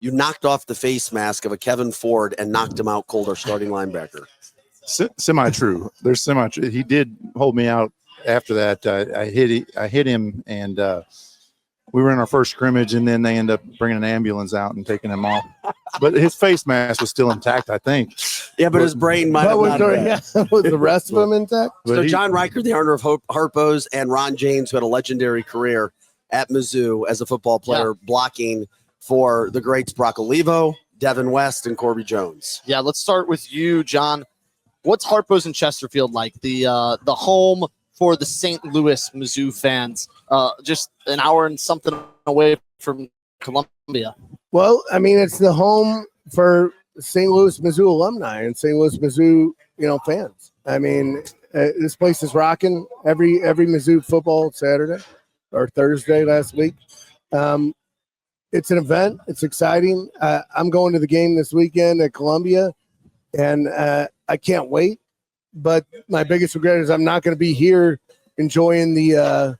you knocked off the face mask of a Kevin Ford and knocked him out cold, our starting linebacker. Semi-true. There's semi-true. He did hold me out after that. I hit him, and we were in our first scrimmage, and then they end up bringing an ambulance out and taking him off. But his face mask was still intact, I think. Yeah, but his brain might have not been. Was the rest of them intact? So John Riker, the owner of Harpo's, and Ron James, who had a legendary career at Mizzou as a football player, blocking for the greats Brock Olivo, Devin West, and Corby Jones. Yeah, let's start with you, John. What's Harpo's in Chesterfield like? The home for the St. Louis Mizzou fans, just an hour and something away from Columbia. Well, I mean, it's the home for St. Louis Mizzou alumni and St. Louis Mizzou, fans. I mean, this place is rocking every Mizzou football Saturday or Thursday last week. It's an event. It's exciting. I'm going to the game this weekend at Columbia, and I can't wait. But my biggest regret is I'm not going to be here enjoying the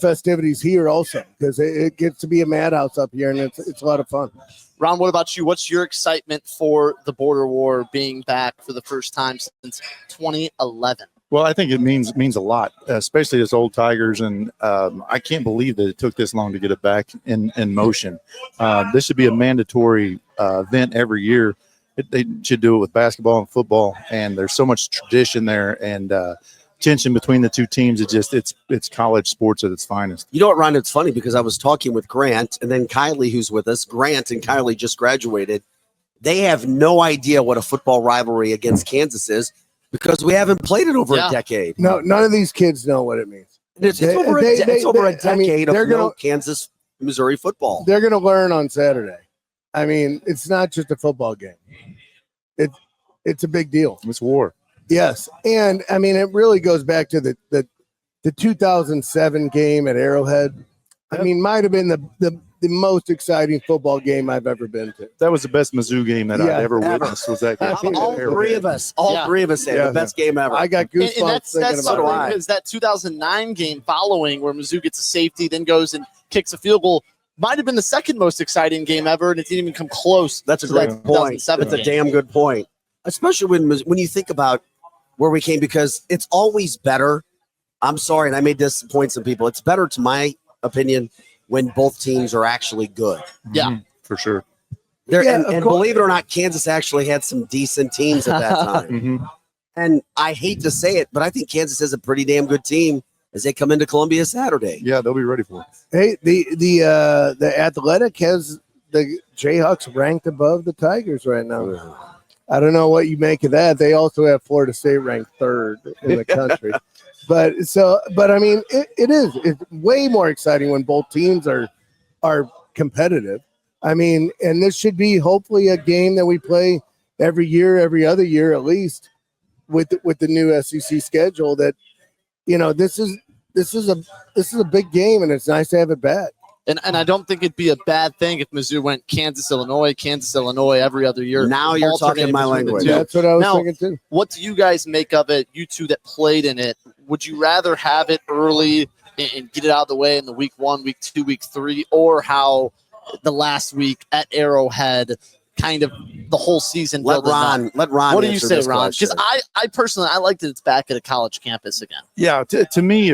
festivities here also, because it gets to be a madhouse up here, and it's a lot of fun. Ron, what about you? What's your excitement for the border war being back for the first time since 2011? Well, I think it means a lot, especially as old Tigers, and I can't believe that it took this long to get it back in motion. This should be a mandatory event every year. They should do it with basketball and football, and there's so much tradition there and tension between the two teams. It's college sports at its finest. You know what, Ron? It's funny because I was talking with Grant and then Kylie, who's with us. Grant and Kylie just graduated. They have no idea what a football rivalry against Kansas is because we haven't played it over a decade. No, none of these kids know what it means. It's over a decade of Kansas, Missouri football. They're going to learn on Saturday. I mean, it's not just a football game. It's a big deal. It's war. Yes, and I mean, it really goes back to the 2007 game at Arrowhead. I mean, might have been the most exciting football game I've ever been to. That was the best Mizzou game that I've ever witnessed. Was that game? All three of us had the best game ever. I got goosebumps. And that's about it. Because that 2009 game following, where Mizzou gets a safety, then goes and kicks a field goal, might have been the second most exciting game ever, and it didn't even come close. That's a great point. It's a damn good point, especially when you think about where we came, because it's always better. I'm sorry, and I may disappoint some people. It's better, to my opinion, when both teams are actually good. Yeah, for sure. And believe it or not, Kansas actually had some decent teams at that time. And I hate to say it, but I think Kansas is a pretty damn good team as they come into Columbia Saturday. Yeah, they'll be ready for it. Hey, the Athletic has the Jayhawks ranked above the Tigers right now. I don't know what you make of that. They also have Florida State ranked third in the country. But I mean, it's way more exciting when both teams are competitive. I mean, and this should be hopefully a game that we play every year, every other year at least, with the new SEC schedule. That, this is a big game, and it's nice to have it back. And I don't think it'd be a bad thing if Mizzou went Kansas, Illinois every other year. Now you're talking my language. That's what I was thinking too. What do you guys make of it, you two that played in it? Would you rather have it early and get it out of the way in the week 1, week 2, week 3, or how the last week at Arrowhead kind of the whole season? Let Ron. What do you say, Ron? Because I personally, I like that it's back at a college campus again. Yeah, to me,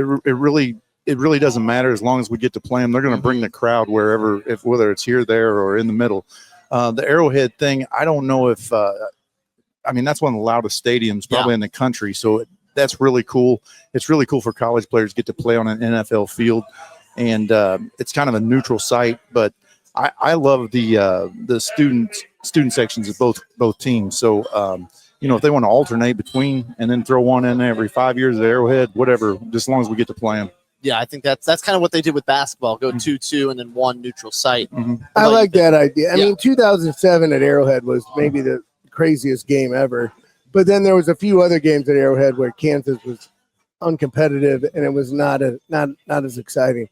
it really doesn't matter as long as we get to play them. They're going to bring the crowd wherever, whether it's here, there, or in the middle. The Arrowhead thing, I don't know if that's one of the loudest stadiums probably in the country. So that's really cool. It's really cool for college players to get to play on an NFL field, and it's kind of a neutral site. But I love the student sections of both teams. So if they want to alternate between and then throw one in every 5 years at Arrowhead, whatever, just as long as we get to play them. Yeah, I think that's kind of what they did with basketball. Go 2-2 and then one neutral site. I like that idea. I mean, 2007 at Arrowhead was maybe the craziest game ever. But then there was a few other games at Arrowhead where Kansas was uncompetitive and it was not as exciting.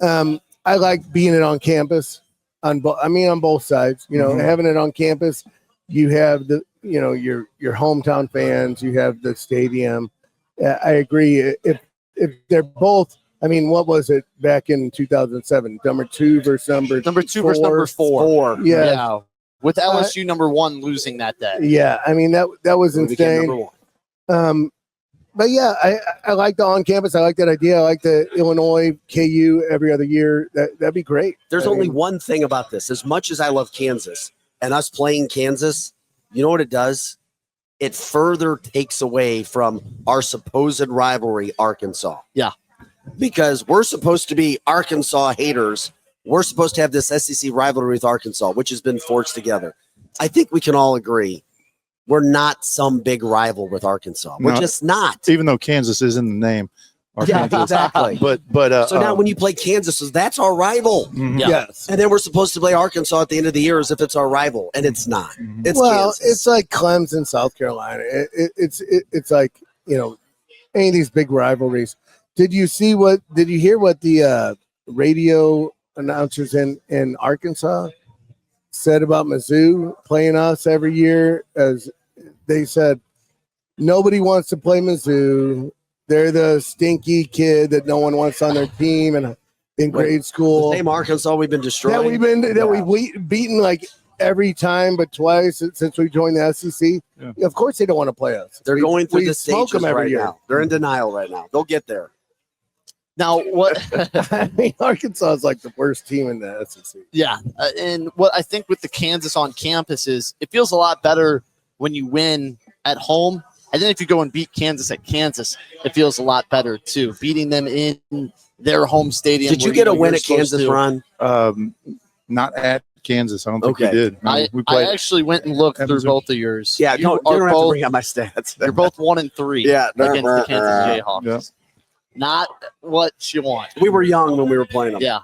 I like being it on campus. On both sides. Having it on campus, you have your hometown fans, you have the stadium. I agree. If they're both I mean, what was it back in 2007? Number 2 versus number Two versus number 4. Yeah. With LSU number 1 losing that day. Yeah, I mean that was We became insane. number 1. But yeah, I like the on campus. I like that idea. I like the Illinois KU every other year. That'd be great. There's only one thing about this. As much as I love Kansas and us playing Kansas, you know what it does? It further takes away from our supposed rivalry, Arkansas. Yeah. Because we're supposed to be Arkansas haters. We're supposed to have this SEC rivalry with Arkansas, which has been forged together. I think we can all agree we're not some big rival with Arkansas. We're just not. Even though Kansas is in the name. Yeah, exactly. But so now when you play Kansas, that's our rival. Mhm. Yeah. Yes. And then we're supposed to play Arkansas at the end of the year as if it's our rival, and it's not. Mhm. It's Well, Kansas. it's like Clemson, South Carolina. It's like, you know, any of these big rivalries. Did you hear what the radio announcers in Arkansas said about Mizzou playing us every year? As they said, nobody wants to play Mizzou. They're the stinky kid that no one wants on their team and in grade school. the same Arkansas we've been destroying. We've beaten like every time but twice since we joined the SEC. Yeah. Of course they don't want to play us. They're going through we the smoke stages them every right year. now. They're in denial right now. They'll get there. Now, what? I mean, Arkansas is like the worst team in the SEC. Yeah, and what I think with the Kansas on campus is it feels a lot better when you win at home. And then if you go and beat Kansas at Kansas, it feels a lot better too. Beating them in their home stadium. Did you get a win at Kansas, Ron? Not at Kansas. I don't think Okay. we did. No, I we played. actually went and looked at through Mizzou. both of yours. Yeah, you don't are have to both, bring out my stats. you're both 1-3 Yeah. against the Kansas Jayhawks. Yeah. Not what you want. We were young when we were playing them. Yeah.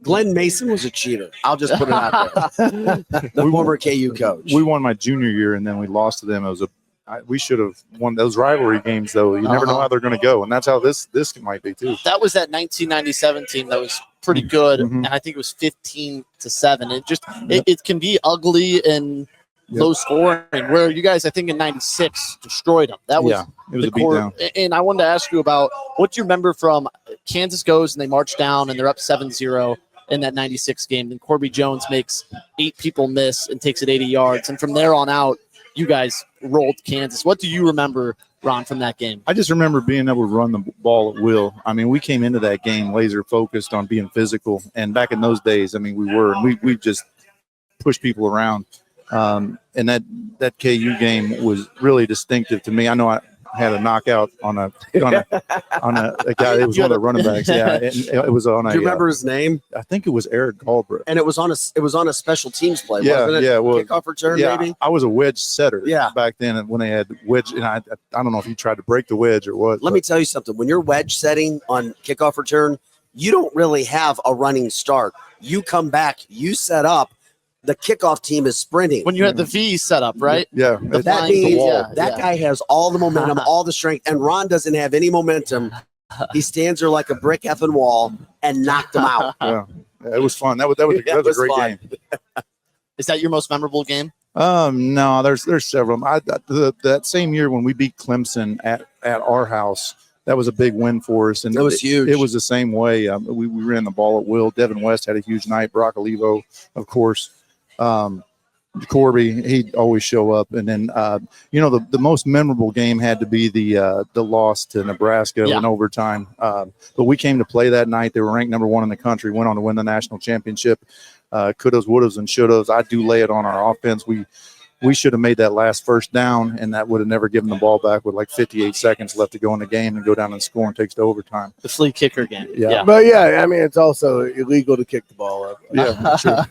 Glenn Mason was a cheater. I'll just put it out there. The former KU coach. We won my junior year, and then we lost to them. It was we should have won those rivalry games, though. You never know how they're going to go, and that's how this might be too. That was that 1997 team that was pretty good, Mhm. and I think it was 15-7. It can be ugly and low scoring. Where you guys, I think in '96, destroyed them. That was It was the a beatdown. And I wanted to ask you about what do you remember from Kansas goes and they march down and they're up 7-0 in that '96 game. Then Corby Jones makes 8 people miss and takes it 80 yards, and from there on out, you guys rolled Kansas. What do you remember, Ron, from that game? I just remember being able to run the ball at will. I mean, we came into that game laser focused on being physical, and back in those days, I mean, we just pushed people around. And that KU game was really distinctive to me. I know I had a knockout on a guy. It was one of the running backs. Yeah, it was on a. Do you remember his name? I think it was Eric Galbraith. And it was on a special teams play. Yeah, wasn't it? yeah, well, Kickoff return, Yeah, maybe. I was a wedge setter. Yeah. Back then when they had wedge, and I don't know if you tried to break the wedge or what. Let me tell you something. When you're wedge setting on kickoff return, you don't really have a running start. You come back, you set up. The kickoff team is sprinting. When you had the V set up, right? Yeah, The That flying means V, yeah, that guy has all the momentum, all the strength, and Ron doesn't have any momentum. He stands there like a brick effing wall and knocked him out. Yeah, it was fun. That was a great fun. game. Is that your most memorable game? No, there's several. That same year when we beat Clemson at our house, that was a big win for us, and That was huge. It was the same way. We ran the ball at will. Devin West had a huge night. Brock Olivo, of course. Corby, he'd always show up, and then the most memorable game had to be the loss to Nebraska in overtime. But we came to play that night. They were ranked number 1 in the country. Went on to win the national championship. Couldas, wouldas, and shouldas. I do lay it on our offense. We should have made that last first down, and that would have never given the ball back with like 58 seconds left to go in the game and go down and score and takes to overtime. The flea kicker game. Yeah. But yeah, I mean, it's also illegal to kick the ball up. Yeah, sure.